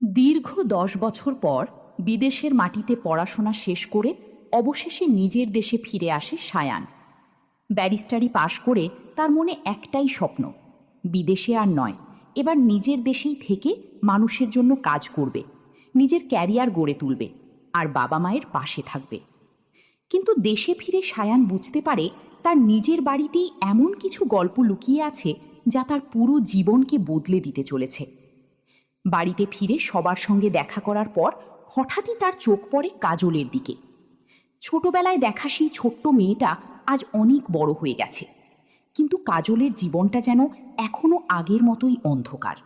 দীর্ঘ ১০ বছর পর বিদেশের মাটিতে পড়াশোনা শেষ করে অবশেষে নিজের দেশে ফিরে আসে সায়ান। ব্যারিস্টারি পাশ করে তার মনে একটাই স্বপ্ন, বিদেশে আর নয়, এবার নিজের দেশেই থেকে মানুষের জন্য কাজ করবে, নিজের ক্যারিয়ার গড়ে তুলবে আর বাবা মায়ের পাশে থাকবে। কিন্তু দেশে ফিরে সায়ান বুঝতে পারে তার নিজের বাড়িতেই এমন কিছু গল্প লুকিয়ে আছে যা তার পুরো জীবনকে বদলে দিতে চলেছে। বাড়িতে ফিরে সবার সঙ্গে দেখা করার পর হঠাৎই তার চোখ পড়ে কাজলের দিকে। ছোটবেলায় দেখা সেই ছোট্ট মেয়েটা আজ অনেক বড় হয়ে গেছে, কিন্তু কাজলের জীবনটা যেন এখনো আগের মতোই অন্ধকার।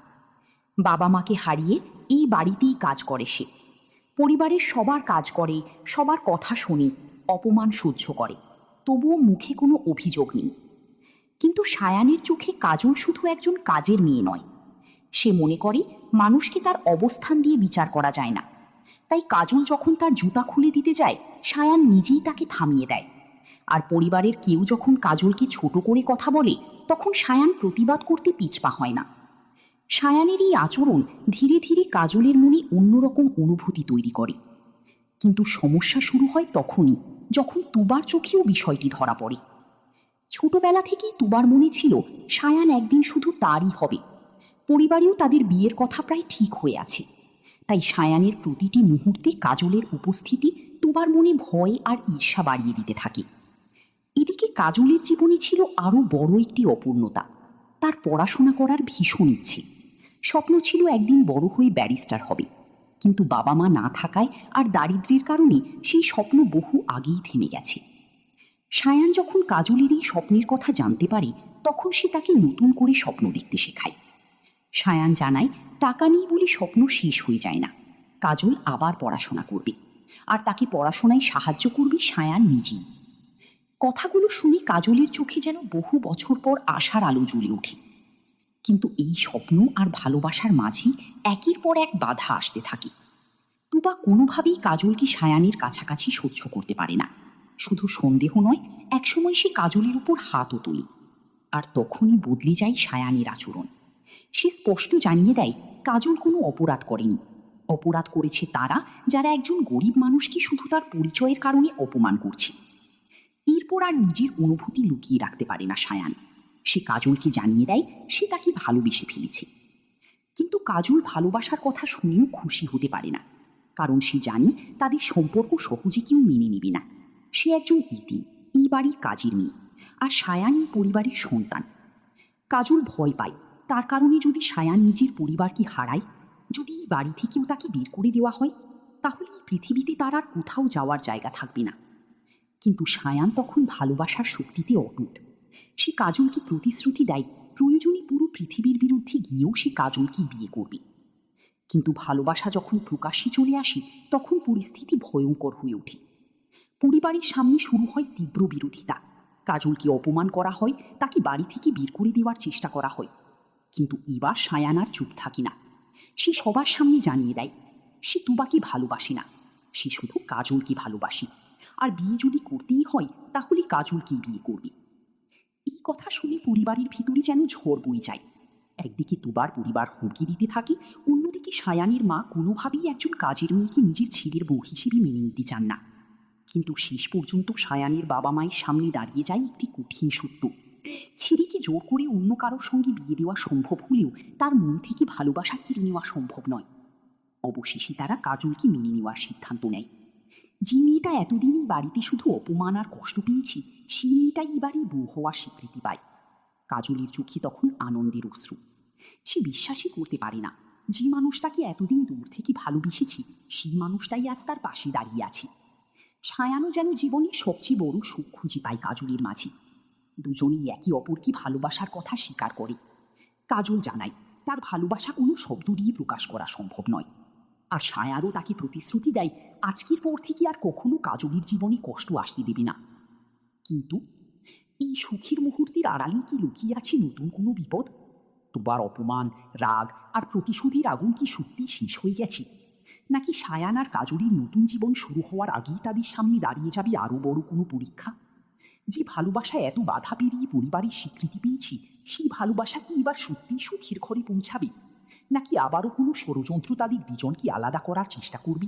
বাবা মাকে হারিয়ে এই বাড়িতেই কাজ করে সে, পরিবারের সবার কাজ করে, সবার কথা শোনে, অপমান সহ্য করে, তবুও মুখে কোনো অভিযোগ নেই। কিন্তু সায়ানের চোখে কাজল শুধু একজন কাজের মেয়ে নয়। সে মনে করে মানুষকে তার অবস্থান দিয়ে বিচার করা যায় না। তাই কাজল যখন তার জুতা খুলে দিতে যায়, সায়ান নিজেই তাকে থামিয়ে দেয়। আর পরিবারের কেউ যখন কাজলকে ছোট করে কথা বলে, তখন সায়ান প্রতিবাদ করতে পিছপা হয় না। সায়ানের এই আচরণ ধীরে ধীরে কাজলের মনে অন্যরকম অনুভূতি তৈরি করে। কিন্তু সমস্যা শুরু হয় তখনই, যখন তুবার চোখেও বিষয়টি ধরা পড়ে। ছোটবেলা থেকেই তুবার মনে ছিল সায়ান একদিন শুধু তারই হবে। পরিবারেও তাদের বিয়ের কথা প্রায় ঠিক হয়ে আছে। তাই সায়ানের প্রতিটি মুহূর্তে কাজলের উপস্থিতি তুবার মনে ভয় আর ঈর্ষা বাড়িয়ে দিতে থাকে। এদিকে কাজলের জীবনে ছিল আরও বড় একটি অপূর্ণতা। তার পড়াশোনা করার ভীষণ ইচ্ছে, স্বপ্ন ছিল একদিন বড় হয়ে ব্যারিস্টার হবে। কিন্তু বাবা মা না থাকায় আর দারিদ্র্যের কারণে সেই স্বপ্ন বহু আগেই থেমে গেছে। সায়ান যখন কাজলের এই স্বপ্নের কথা জানতে পারে, তখন সে তাকে নতুন করে স্বপ্ন দেখতে শেখায়। সায়ান জানায় টাকা নেই বলে স্বপ্ন শেষ হয়ে যায় না। কাজল আবার পড়াশোনা করবে, আর তাকে পড়াশোনায় সাহায্য করবে সায়ান নিজেই। কথাগুলো শুনে কাজলের চোখে যেন বহু বছর পর আশার আলো জ্বলে ওঠে। কিন্তু এই স্বপ্ন আর ভালোবাসার মাঝে একের পর এক বাধা আসতে থাকে। তুবা কোনোভাবেই কাজলকে সায়ানের কাছাকাছি সহ্য করতে পারে না। শুধু সন্দেহ নয়, একসময় সে কাজলের উপর হাতও তোলে। আর তখনই বদলে যায় সায়ানের আচরণ। সে স্পষ্ট জানিয়ে দেয় কাজল কোনো অপরাধ করেনি। অপরাধ করেছে তারা, যারা একজন গরিব মানুষকে শুধু তার পরিচয়ের কারণে অপমান করছে। এরপর আর নিজের অনুভূতি লুকিয়ে রাখতে পারে না সায়ান। সে কাজলকে জানিয়ে দেয় সে তাকে ভালোবেসে ফেলেছে। কিন্তু কাজল ভালোবাসার কথা শুনেও খুশি হতে পারে না, কারণ সে জানে তাদের সম্পর্ক সহজে কেউ মেনে নেবে না। সে একজন ইতিম, এই বাড়ির কাজের মেয়ে, আর সায়ান এই পরিবারের সন্তান। কাজল ভয় পায় তার কারণে যদি সায়ান নিজের পরিবারকে হারায়, যদি এই বাড়ি থেকেও তাকে বের করে দেওয়া হয়, তাহলে এই পৃথিবীতে তার আর কোথাও যাওয়ার জায়গা থাকবে না। কিন্তু সায়ান তখন ভালোবাসার শক্তিতে অটুট। সে কাজলকে প্রতিশ্রুতি দেয় প্রয়োজনে পুরো পৃথিবীর বিরুদ্ধে গিয়েও সে কাজলকে বিয়ে করবে। কিন্তু ভালোবাসা যখন প্রকাশ্যে চলে আসে, তখন পরিস্থিতি ভয়ঙ্কর হয়ে ওঠে। পরিবারের সামনে শুরু হয় তীব্র বিরোধিতা। কাজলকে অপমান করা হয়, তাকে বাড়ি থেকে বের করে দেওয়ার চেষ্টা করা হয়। কিন্তু এবার সায়ান আর চুপ থাকে না। সে সবার সামনে জানিয়ে দেয় সে তুবাকে ভালোবাসে না, সে শুধু কাজলকে ভালোবাসে। আর বিয়ে যদি করতেই হয়, তাহলে কাজলকেই বিয়ে করবে। এই কথা শুনে পরিবারের ভিতরে যেন ঝড় বয়ে যায়। একদিকে তুবার পরিবার হুমকি দিতে থাকে, অন্যদিকে সায়ানের মা কোনোভাবেই একজন কাজের মেয়েকে নিজের ছেলের বউ হিসেবে মেনে নিতে চান না। কিন্তু শেষ পর্যন্ত সায়ানের বাবা মায়ের সামনে দাঁড়িয়ে যায় একটি কঠিন সত্য। ছেলেকে জোর করে অন্য কারোর সঙ্গে বিয়ে দেওয়া সম্ভব হলেও তার মন থেকে ভালোবাসা কেড়ে নেওয়া সম্ভব নয়। অবশেষে তারা কাজলকে মেনে নেওয়ার সিদ্ধান্ত নেয়। যে মেয়েটা এতদিনই বাড়িতে শুধু অপমান আর কষ্ট পেয়েছি, সেই মেয়েটাই এবারে বউ হওয়ার স্বীকৃতি পায়। কাজলের চোখে তখন আনন্দের অশ্রু। সে বিশ্বাসই করতে পারে না যে মানুষটাকে এতদিন দূর থেকে ভালোবেসেছি, সেই মানুষটাই আজ তার পাশে দাঁড়িয়ে আছে। ছায়ানো যেন জীবনের সবচেয়ে বড় সুখ খুঁজে পায় কাজলের মাঝে। দুজনেই একে অপরকে ভালোবাসার কথা স্বীকার করে। কাজল জানায় তার ভালোবাসা কোনো শব্দ দিয়ে প্রকাশ করা সম্ভব নয়। আর ছায়ারও তাকে প্রতিশ্রুতি দেয় আজকের পর থেকে আর কখনো কাজলের জীবনে কষ্ট আসতে দেবে না। কিন্তু এই সুখের মুহূর্তের আড়ালেই কি লুকিয়ে আছে নতুন কোনো বিপদ? তোবার অপমান, রাগ আর প্রতিশোধের আগুন কি সত্যি শেষ হয়ে গেছে? নাকি সায়ান আর কাজলের নতুন জীবন শুরু হওয়ার আগেই তাদের সামনে দাঁড়িয়ে যাবে আরও বড় কোনো পরীক্ষা? যে ভালোবাসা এত বাধা পেরিয়ে পরিবারের স্বীকৃতি পেয়েছি, সেই ভালোবাসা কি এবার সত্যিই সুখের ঘরে পৌঁছাবে? নাকি আবারও কোনো ষড়যন্ত্র তাদের দুজনকে আলাদা করার চেষ্টা করবি?